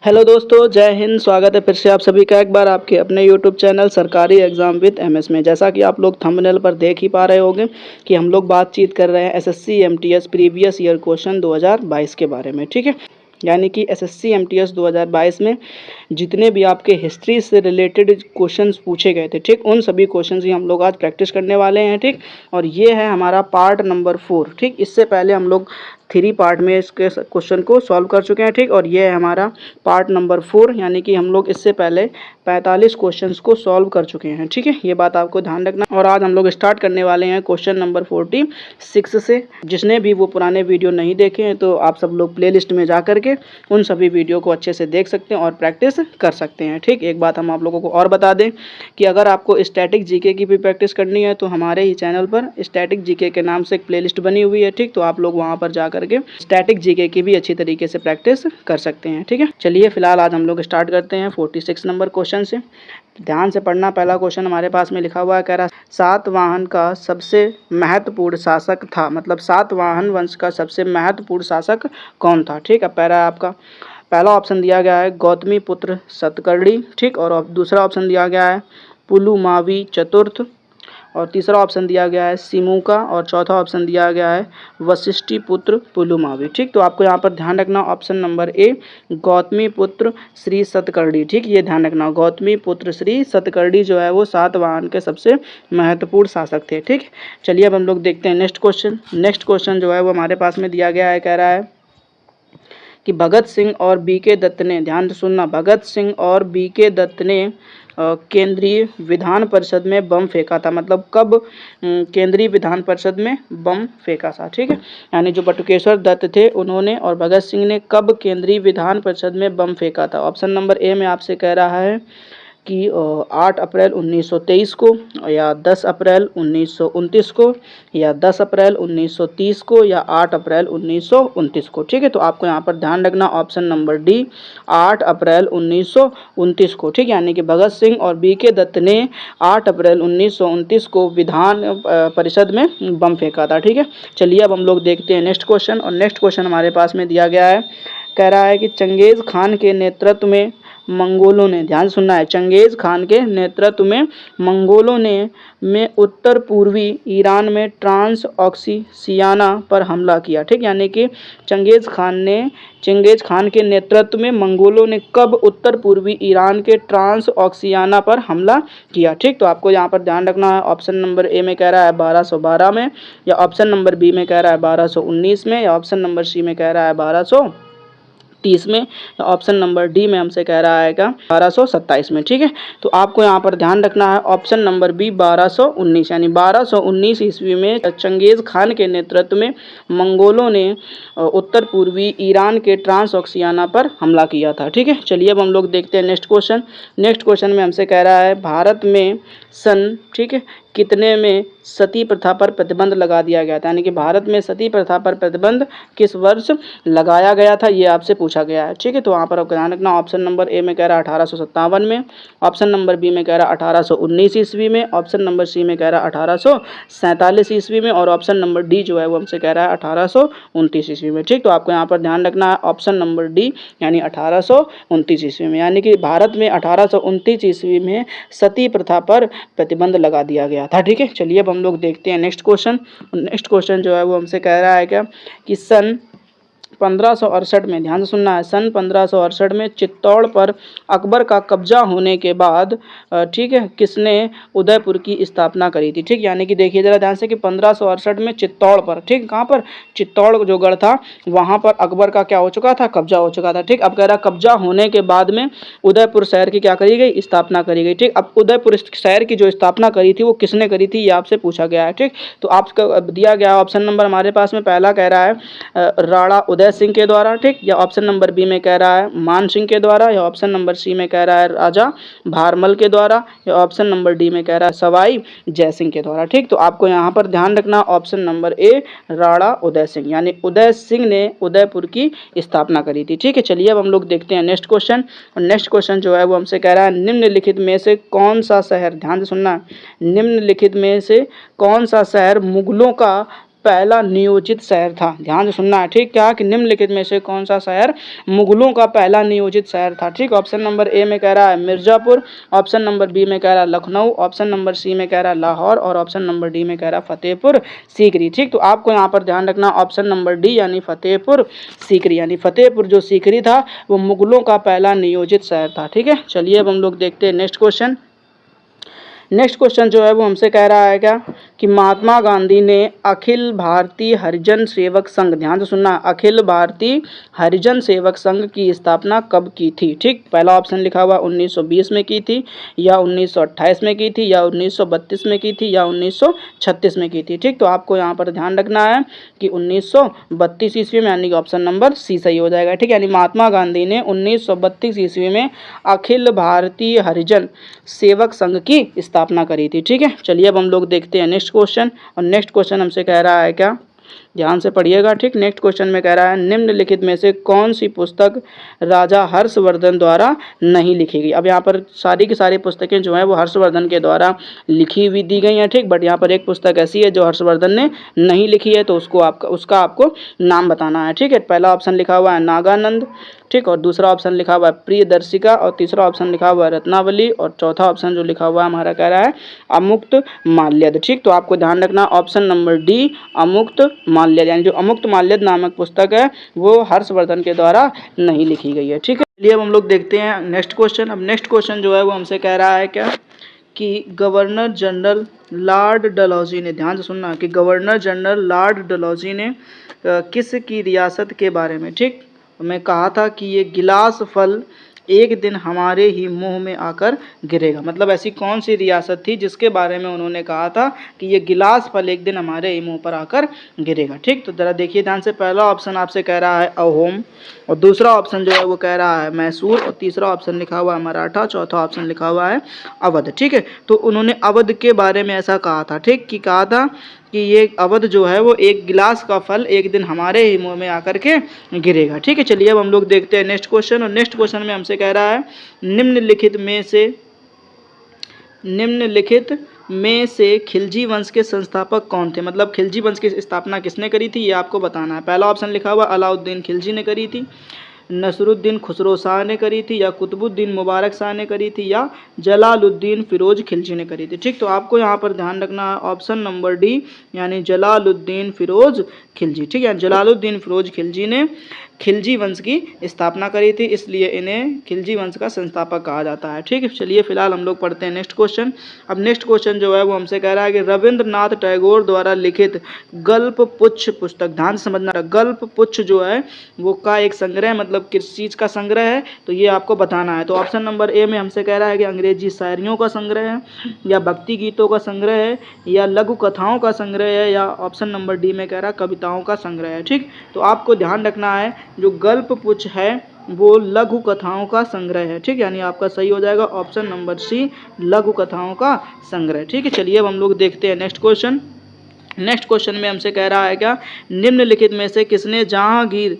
Hello दोस्तों, जय हिंद। स्वागत है फिर से आप सभी का एक बार आपके अपने यूट्यूब चैनल सरकारी एग्जाम विद एमएस में। जैसा कि आप लोग थंबनेल पर देख ही पा रहे होंगे कि हम लोग बातचीत कर रहे हैं SSC MTS previous year question 2022 के बारे में। ठीक है, यानी कि एसएससी एमटीएस 2022 में जितने भी आपके हिस्ट्री से रिलेटेड क्वेश्चंस पूछे गए थे, ठीक, उन सभी क्वेश्चंस ही हम लोग आज प्रैक्टिस करने वाले हैं। ठीक, और ये है हमारा पार्ट नंबर 4। ठीक, इससे पहले हम लोग 3 पार्ट में इसके क्वेश्चन को सॉल्व कर चुके हैं। ठीक, और ये है हमारा पार्ट नंबर 4, यानी कि हम लोग इससे पहले 45 क्वेश्चंस को सॉल्व कर चुके हैं। ठीक है, ये बात आपको ध्यान रखना। और आज हम लोग स्टार्ट करने वाले हैं क्वेश्चन नंबर 46 से। जिसने भी वो पुराने वीडियो नहीं देखे हैं तो आप सब लोग प्लेलिस्ट में जा करके उन सभी वीडियो को अच्छे से देख सकते हैं और प्रैक्टिस कर सकते हैं। ठीक, एक बात हम आप लोगों को और बता दें कि अगर आपको स्टैटिक जीके की भी प्रैक्टिस करनी है तो हमारे ही चैनल पर स्टैटिक जीके के नाम से एक प्लेलिस्ट बनी हुई है। ठीक, तो आप लोग वहाँ पर जा करके स्टैटिक जीके की भी अच्छी तरीके से प्रैक्टिस कर सकते हैं। ठीक है, चलिए फिलहाल आज हम लोग स्टार्ट करते हैं 46 नंबर क्वेश्चन से। ध्यान से पढ़ना। पहला क्वेश्चन हमारे पास में लिखा हुआ है, कह रहा सातवाहन का सबसे महत्वपूर्ण शासक था, मतलब सातवाहन वंश का सबसे महत्वपूर्ण शासक कौन था। ठीक, अब पहला आपका पहला ऑप्शन दिया गया है गौतमी पुत्र सतकर्णी। ठीक, और दूसरा ऑप्शन दिया गया है पुलुमावी चतुर्थ, और तीसरा ऑप्शन दिया गया है सिमुका, और चौथा ऑप्शन दिया गया है वशिष्ठी पुत्र पुलुमावी। ठीक, तो आपको यहाँ पर ध्यान रखना ऑप्शन नंबर ए गौतमी पुत्र श्री सतकर्णी। ठीक, ये ध्यान रखना, गौतमी पुत्र श्री सतकर्णी जो है वो सातवाहन के सबसे महत्वपूर्ण शासक थे। ठीक, चलिए अब हम लोग देखते हैं नेक्स्ट क्वेश्चन। नेक्स्ट क्वेश्चन जो है वो हमारे पास में दिया गया है, कह रहा है कि भगत सिंह और बीके दत्त ने, ध्यान से सुनना, भगत सिंह और बीके दत्त ने केंद्रीय विधान परिषद में बम फेंका था, मतलब कब केंद्रीय विधान परिषद में बम फेंका था। ठीक है, यानी जो बटुकेश्वर दत्त थे उन्होंने और भगत सिंह ने कब केंद्रीय विधान परिषद में बम फेंका था। ऑप्शन नंबर ए में आपसे कह रहा है कि 8 अप्रैल 1923 को, या 10 अप्रैल 1929 को, या 10 अप्रैल 1930 को, या 8 अप्रैल 1929 को। ठीक है, तो आपको यहाँ पर ध्यान रखना ऑप्शन नंबर डी 8 अप्रैल 1929 को। ठीक, यानी कि भगत सिंह और बीके दत्त ने 8 अप्रैल 1929 को विधान परिषद में बम फेंका था। ठीक है, चलिए अब हम लोग देखते हैं नेक्स्ट क्वेश्चन। और नेक्स्ट क्वेश्चन हमारे पास में दिया गया है, कह रहा है कि चंगेज खान के नेतृत्व में मंगोलों ने, ध्यान सुनना है, चंगेज खान के नेतृत्व में मंगोलों ने उत्तर पूर्वी ईरान में ट्रांस ऑक्सीसियाना पर हमला किया। ठीक, यानी कि चंगेज खान के नेतृत्व में मंगोलों ने कब उत्तर पूर्वी ईरान के ट्रांस ऑक्सियाना पर हमला किया। ठीक, तो आपको यहाँ पर ध्यान रखना है ऑप्शन नंबर ए में कह रहा है 1212 में, या ऑप्शन नंबर बी में कह रहा है 1219 में, या ऑप्शन नंबर सी में कह रहा है 1230 में, ऑप्शन नंबर डी में हमसे कह रहा है क्या 1227 में। ठीक है, तो आपको यहाँ पर ध्यान रखना है ऑप्शन नंबर बी 1219, यानी 1219 ईस्वी में चंगेज खान के नेतृत्व में मंगोलों ने उत्तर पूर्वी ईरान के ट्रांस ऑक्सियाना पर हमला किया था। ठीक है, चलिए अब हम लोग देखते हैं नेक्स्ट क्वेश्चन। नेक्स्ट क्वेश्चन में हमसे कह रहा है भारत में सन, ठीक है, कितने में सती प्रथा पर प्रतिबंध लगा दिया गया था, यानी कि भारत में सती प्रथा पर प्रतिबंध किस वर्ष लगाया गया था, ये आपसे पूछा गया है। ठीक है, तो वहाँ पर आपको ध्यान रखना ऑप्शन नंबर ए में कह रहा है 1857 में, ऑप्शन नंबर बी में कह रहा है 1819 ईस्वी में, ऑप्शन नंबर सी में कह रहा है 1847 ईस्वी में, और ऑप्शन नंबर डी जो है वो हमसे कह रहा है 1829 ईस्वी में। ठीक, तो आपको यहाँ पर ध्यान रखना है ऑप्शन नंबर डी, यानी 1829 ईस्वी में, यानी कि भारत में 1829 ईस्वी में सती प्रथा पर प्रतिबंध लगा दिया गया था। ठीक है, चलिए अब हम लोग देखते हैं नेक्स्ट क्वेश्चन। नेक्स्ट क्वेश्चन जो है वो हमसे कह रहा है क्या कि सन 1568 में, ध्यान से सुनना है, सन 1568 में चित्तौड़ पर अकबर का कब्जा होने के बाद, ठीक है, किसने उदयपुर की स्थापना करी थी। ठीक, यानी कि देखिए जरा ध्यान से कि 1568 में चित्तौड़ पर, ठीक, कहाँ पर, चित्तौड़ जो गढ़ था वहाँ पर अकबर का क्या हो चुका था, कब्जा हो चुका था। ठीक, अब कह रहा कब्जा होने के बाद में उदयपुर शहर की क्या करी गई, स्थापना करी गई। ठीक, अब उदयपुर शहर की जो स्थापना करी थी वो किसने करी थी, ये आपसे पूछा गया है। ठीक, तो आपका दिया गया ऑप्शन नंबर हमारे पास में पहला कह रहा है राणा उदय सिंह के द्वारा, ठीक, या ऑप्शन नंबर बी में कह रहा है मान सिंह के द्वारा, या ऑप्शन नंबर सी में कह रहा है राजा भारमल के द्वारा, या ऑप्शन नंबर डी में कह रहा है सवाई जय सिंह के द्वारा। ठीक, तो आपको यहाँ पर ध्यान रखना option number A Rana Uday Singh, यानी उदय सिंह ने उदयपुर की स्थापना करी थी। ठीक है, चलिए अब हम लोग देखते हैं नेक्स्ट क्वेश्चन। और नेक्स्ट क्वेश्चन जो है वो हमसे कह रहा है निम्नलिखित में से कौन सा शहर, ध्यान से सुनना, निम्नलिखित में से कौन सा शहर मुगलों का पहला नियोजित शहर था? ध्यान से सुनना है, ठीक। क्या कि निम्नलिखित में से कौन सा शहर मुगलों का पहला नियोजित शहर था? ठीक। ऑप्शन नंबर ए में कह रहा है मिर्जापुर, ऑप्शन नंबर बी में कह रहा है लखनऊ, ऑप्शन नंबर सी में कह रहा है लाहौर और ऑप्शन नंबर डी में कह रहा है फतेहपुर सीकरी। ठीक। तो आपको यहाँ पर ध्यान रखना ऑप्शन नंबर डी यानी फतेहपुर सीकरी, यानी फतेहपुर जो सीकरी था वो मुगलों का पहला नियोजित शहर था। ठीक है, चलिए अब हम लोग देखते हैं नेक्स्ट क्वेश्चन। नेक्स्ट क्वेश्चन जो है वो हमसे कह रहा है क्या कि महात्मा गांधी ने अखिल भारतीय हरिजन सेवक संघ, ध्यान से सुनना, अखिल भारतीय हरिजन सेवक संघ की स्थापना कब की थी? ठीक। पहला ऑप्शन लिखा हुआ 1920 में की थी या 1928 में की थी या 1932 में की थी या 1936 में की थी। ठीक। तो आपको यहाँ पर ध्यान रखना है कि 1932 ईस्वी में, यानी कि ऑप्शन नंबर सी सही हो जाएगा। ठीक। यानी महात्मा गांधी ने 1932 ईस्वी में अखिल भारतीय हरिजन सेवक संघ की स्थापना करी थी। ठीक है, चलिए अब हम लोग देखते हैं नेक्स्ट क्वेश्चन। और नेक्स्ट क्वेश्चन हमसे कह रहा है क्या, ध्यान से पढ़िएगा। ठीक। नेक्स्ट क्वेश्चन में कह रहा है निम्नलिखित में से कौन सी पुस्तक राजा हर्षवर्धन द्वारा नहीं लिखी गई? अब यहाँ पर सारी की सारी पुस्तकें जो हैं वो हर्षवर्धन के द्वारा लिखी हुई दी गई हैं। ठीक। बट यहाँ पर एक पुस्तक ऐसी है जो हर्षवर्धन ने नहीं लिखी है, तो उसका आपको नाम बताना है। ठीक है। पहला ऑप्शन लिखा हुआ है नागानंद, ठीक, और दूसरा ऑप्शन लिखा हुआ है प्रियदर्शिका और तीसरा ऑप्शन लिखा हुआ है रत्नावली और चौथा ऑप्शन जो लिखा हुआ है हमारा कह रहा है अमुक्त माल्यद। ठीक। तो आपको ध्यान रखना ऑप्शन नंबर डी अमुक्त माल्यद, यानी जो अमुक्त माल्यद नामक पुस्तक है वो हर्षवर्धन के द्वारा नहीं लिखी गई है। ठीक है, चलिए अब हम लोग देखते हैं नेक्स्ट क्वेश्चन। अब नेक्स्ट क्वेश्चन जो है वो हमसे कह रहा है क्या कि गवर्नर जनरल लॉर्ड डलहौजी ने, ध्यान से सुनना, कि गवर्नर जनरल लॉर्ड डलहौजी ने किस की रियासत के बारे में, ठीक, मैं कहा था कि ये गिलास फल एक दिन हमारे ही मुंह में आकर गिरेगा। मतलब ऐसी कौन सी रियासत थी जिसके बारे में उन्होंने कहा था कि ये गिलास फल एक दिन हमारे ही मुंह पर आकर गिरेगा। ठीक। तो ज़रा देखिए ध्यान से, पहला ऑप्शन आपसे कह रहा है अहोम और दूसरा ऑप्शन जो है वो कह रहा है मैसूर और तीसरा ऑप्शन लिखा हुआ है मराठा, चौथा ऑप्शन लिखा हुआ है अवध। ठीक है, तो उन्होंने अवध के बारे में ऐसा कहा था, ठीक, कि कहा था कि ये अवध जो है वो एक गिलास का फल एक दिन हमारे ही मुंह में आकर के गिरेगा। ठीक है, चलिए अब हम लोग देखते हैं नेक्स्ट क्वेश्चन। और नेक्स्ट क्वेश्चन में हमसे कह रहा है निम्नलिखित में से खिलजी वंश के संस्थापक कौन थे? मतलब खिलजी वंश की स्थापना किसने करी थी ये आपको बताना है। पहला ऑप्शन लिखा हुआ अलाउद्दीन खिलजी ने करी थी, नसरुद्दीन खुसरो शाह ने करी थी या कुतुबुद्दीन मुबारक शाह ने करी थी या जलालुद्दीन फिरोज खिलजी ने करी थी। ठीक। तो आपको यहाँ पर ध्यान रखना है ऑप्शन नंबर डी यानी जलालुद्दीन फिरोज खिलजी। ठीक है, जलालुद्दीन फिरोज खिलजी ने खिलजी वंश की स्थापना करी थी, इसलिए इन्हें खिलजी वंश का संस्थापक कहा जाता है। ठीक है, चलिए फिलहाल हम लोग पढ़ते हैं नेक्स्ट क्वेश्चन। अब नेक्स्ट क्वेश्चन जो है वो हमसे कह रहा है कि रविंद्रनाथ टैगोर द्वारा लिखित गल्प पुच्छ पुस्तक, ध्यान से समझना, गल्प पुच्छ जो है वो का एक संग्रह, मतलब किस चीज़ का संग्रह है तो ये आपको बताना है। तो ऑप्शन नंबर ए में हमसे कह रहा है कि अंग्रेजी शायरियों का संग्रह है या भक्ति गीतों का संग्रह है या लघु कथाओं का संग्रह है या ऑप्शन नंबर डी में कह रहा है कविताओं का संग्रह है। ठीक। तो आपको ध्यान रखना है जो गल्प पुच्छ है वो लघु कथाओं का संग्रह है। ठीक, यानी आपका सही हो जाएगा ऑप्शन नंबर सी लघु कथाओं का संग्रह। ठीक है, चलिए अब हम लोग देखते हैं नेक्स्ट क्वेश्चन। नेक्स्ट क्वेश्चन में हमसे कह रहा है क्या निम्नलिखित में से किसने जहांगीर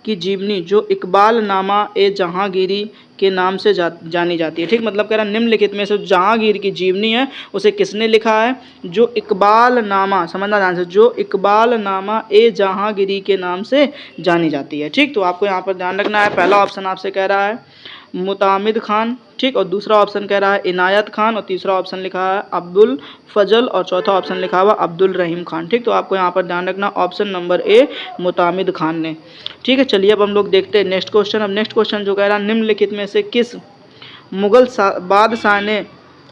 की जीवनी जो इकबाल नामा ए जहांगीरी के नाम से जानी जाती है? ठीक, मतलब कह रहा है निम्नलिखित में से जहांगीर की जीवनी है उसे किसने लिखा है? जो इकबाल नामा, समझना ध्यान से, जो इकबाल नामा ए जहांगीरी के नाम से जानी जाती है। ठीक, तो आपको यहाँ पर ध्यान रखना है पहला ऑप्शन आपसे कह रहा है मुतामिद खान, ठीक, और दूसरा ऑप्शन कह रहा है इनायत खान और तीसरा ऑप्शन लिखा है अब्दुल फजल और चौथा ऑप्शन लिखा हुआ अब्दुल रहीम खान। ठीक, तो आपको यहाँ पर ध्यान रखना ऑप्शन नंबर ए मुतामिद खान ने। ठीक है, चलिए अब हम लोग देखते हैं नेक्स्ट क्वेश्चन। अब नेक्स्ट क्वेश्चन जो कह रहा है निम्नलिखित में से किस मुगल बादशाह ने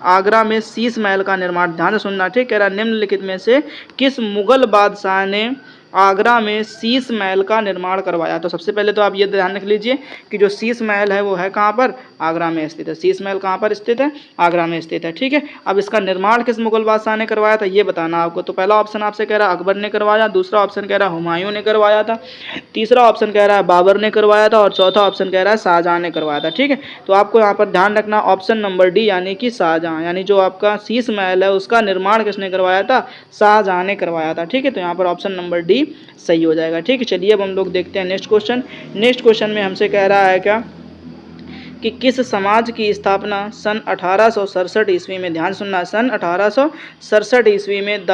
आगरा में शीश महल का निर्माण, ध्यान से सुनना, ठीक, कह रहा है निम्नलिखित में से किस मुगल बादशाह ने आगरा में शीश महल का निर्माण करवाया? तो सबसे पहले तो आप ये ध्यान रख लीजिए कि जो शीश महल है वो है कहाँ पर? आगरा में स्थित है। शीश महल कहाँ पर स्थित है? आगरा में स्थित है। ठीक है, अब इसका निर्माण किस मुगल बादशाह ने करवाया था ये बताना आपको। तो पहला ऑप्शन आपसे कह रहा है अकबर ने करवाया, दूसरा ऑप्शन कह रहा है हुमायूं ने करवाया था, तीसरा ऑप्शन कह रहा है बाबर ने करवाया था और चौथा ऑप्शन कह रहा है शाहजहां ने करवाया था। ठीक है, तो आपको यहाँ पर ध्यान रखना ऑप्शन नंबर डी यानी कि शाहजहां, यानी जो आपका शीश महल है उसका निर्माण किसने करवाया था? शाहजहां ने करवाया था। ठीक है, तो यहाँ पर ऑप्शन नंबर डी सही हो जाएगा। ठीक है, चलिए अब हम लोग देखते हैं नेक्स्ट क्वेश्चन। नेक्स्ट क्वेश्चन में हमसे कह रहा है क्या कि किस समाज की स्थापना सन 1867 ईस्वी में, ध्यान सुनना, सन 1867 ईस्वी में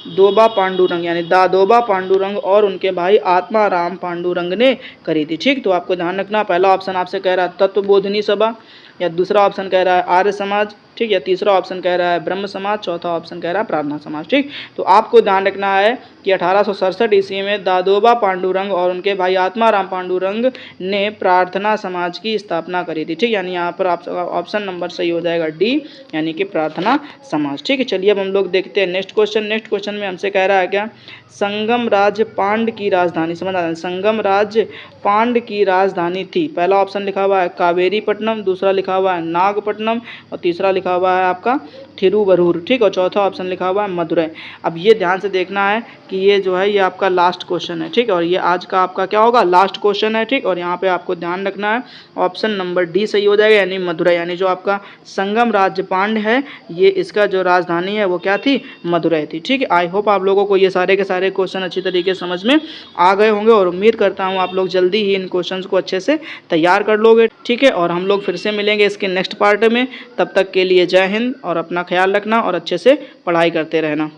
दादोबा पांडुरंग यानी दादोबा पांडुरंग और उनके भाई आत्माराम पांडुरंग ने करी थी। ठीक, तो आपको ध्यान रखना, पहला ऑप्शन आपसे कह रहा है तत्वबोधिनी सभा, या दूसरा ऑप्शन कह रहा है आर्य समाज, ठीक, या तीसरा ऑप्शन कह रहा है ब्रह्म समाज, चौथा ऑप्शन कह रहा है प्रार्थना समाज। ठीक, तो आपको ध्यान रखना है कि 1867 ईस्वी में दादोबा पांडुरंग और उनके भाई आत्माराम पांडुरंग ने प्रार्थना समाज की स्थापना करी थी। ठीक, यानी यहाँ पर ऑप्शन नंबर सही हो जाएगा डी, यानी कि प्रार्थना समाज। ठीक है, चलिए अब हम लोग देखते हैं नेक्स्ट क्वेश्चन। नेक्स्ट क्वेश्चन में हमसे कह रहा है क्या, संगम राज्य पांड की राजधानी, समझ आ, संगम राज्य पांड की राजधानी थी। पहला ऑप्शन लिखा हुआ है कावेरीपट्टनम, दूसरा लिखा हुआ है नागपट्टनम और तीसरा लिखा हुआ है आपका थिरुवरूर। ठीक, और चौथा ऑप्शन लिखा हुआ है मदुरै। अब ये ध्यान से देखना है कि ये जो है ये आपका लास्ट क्वेश्चन है। ठीक, और ये आज का आपका क्या होगा, लास्ट क्वेश्चन है। ठीक, और यहाँ पे आपको ध्यान रखना है ऑप्शन नंबर डी सही हो जाएगा, यानी मदुरै, यानी जो आपका संगम राज्य पांड है ये इसका जो राजधानी है वो क्या थी, मदुरै थी। ठीक है, आई होप आप लोगों को ये सारे के सारे क्वेश्चन अच्छी तरीके से समझ में आ गए होंगे और उम्मीद करता हूँ आप लोग जल्दी ही इन क्वेश्चंस को अच्छे से तैयार कर लोगे। ठीक है, और हम लोग फिर से मिलेंगे इसके नेक्स्ट पार्ट में। तब तक के लिए जय हिंद और अपना ख्याल रखना और अच्छे से पढ़ाई करते रहना।